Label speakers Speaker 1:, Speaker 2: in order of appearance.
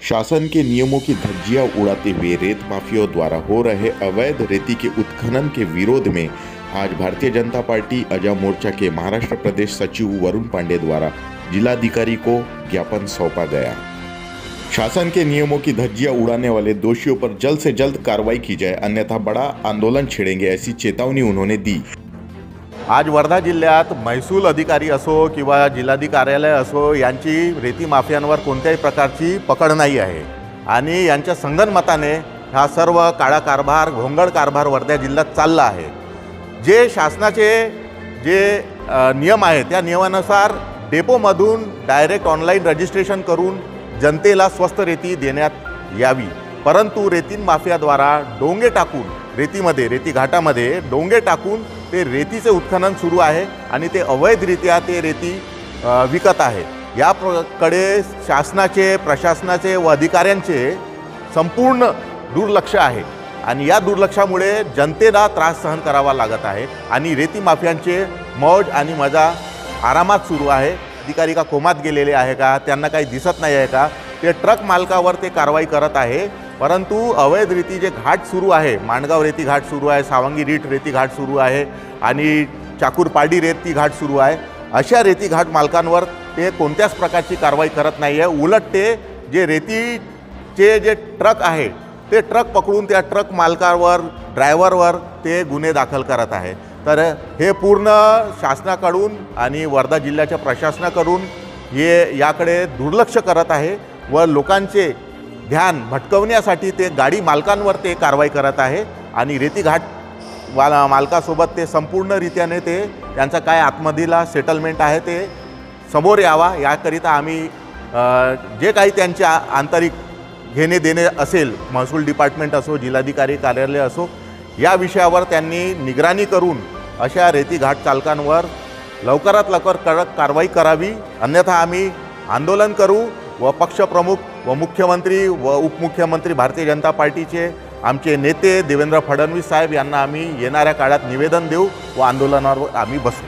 Speaker 1: शासन के नियमों की धज्जियां उड़ाते हुए रेत माफियाओं द्वारा हो रहे अवैध रेती के उत्खनन के विरोध में आज भारतीय जनता पार्टी अजा मोर्चा के महाराष्ट्र प्रदेश सचिव वरुण पांडे द्वारा जिलाधिकारी को ज्ञापन सौंपा गया। शासन के नियमों की धज्जियां उड़ाने वाले दोषियों पर जल्द से जल्द कार्रवाई की जाए, अन्यथा बड़ा आंदोलन छेड़ेंगे, ऐसी चेतावनी उन्होंने दी।
Speaker 2: आज वर्धा जिल्ह्यात महसूल अधिकारी असो किंवा जिल्हाधिकारी कार्यालय असो यांची रेती माफियांवर कोणत्याही प्रकारची पकड नाही आहे आणि यांच्या संगनमताने हा सर्व काळा कारभार, घोंगड कारभार वर्धा जिल्ह्यात चालला आहे। जे शासनाचे जे नियम आहेत त्या नियमानुसार डेपोमधून डायरेक्ट ऑनलाईन रजिस्ट्रेशन करून जनतेला स्वस्त रेती देण्यात यावी, परंतु रेती माफियाद्वारा डोंगे टाकून रेती घाटामध्ये डोंगे टाकून ते रेतीचे उत्खनन सुरू आहे आणि ते अवैधरित्या ते रेती विकत आहे। याकडे शासनाचे, प्रशासनाचे व अधिकाऱ्यांचे संपूर्ण दुर्लक्ष आहे आणि या दुर्लक्षामुळे जनतेला त्रास सहन करावा लागत आहे आणि रेती माफियांचे मौज आणि मजा आरामात सुरू आहे। अधिकारी का कोमात गेलेले आहे का, त्यांना काही दिसत नाही आहे का, ते ट्रक मालकावर ते कारवाई करत आहे, परंतु अवैध रेती जे घाट सुरू आहे, माणगाव रेती घाट सुरू आहे, सावंगी रीठ रेती घाट सुरू आहे आणि चाकूरपाडी रेती घाट सुरू आहे, अशा रेती घाट मालकांवर ते कोणत्याच प्रकारची कारवाई करत नाही आहे। उलट ते जे रेतीचे जे ट्रक आहे ते ट्रक पकडून त्या ट्रक मालकावर, ड्रायव्हरवर ते गुन्हे दाखल करत आहे। तर हे पूर्ण शासनाकडून आणि वर्धा जिल्ह्याच्या प्रशासनाकडून हे याकडे दुर्लक्ष करत आहे व लोकांचे ध्यान भटकवण्यासाठी ते गाडी मालकांवर ते कारवाई करत आहे आणि रेती घाट मालकासोबत ते संपूर्णरित्याने ते त्यांचा काय आतमधीला सेटलमेंट आहे ते समोर यावा, याकरिता आम्ही जे काही त्यांचे आंतरिक घेणे देणे असेल, महसूल डिपार्टमेंट असो, जिल्हाधिकारी कार्यालय असो, या विषयावर त्यांनी निगराणी करून अशा रेती घाट चालकांवर लवकरात लवकर कडक कारवाई करावी, अन्यथा आम्ही आंदोलन करू व पक्षप्रमुख व मुख्यमंत्री व उपमुख्यमंत्री भारतीय जनता पार्टीचे आमचे नेते देवेंद्र फडणवीस साहेब यांना आम्ही येणाऱ्या काळात निवेदन देऊ व आंदोलनावर आम्ही बसू।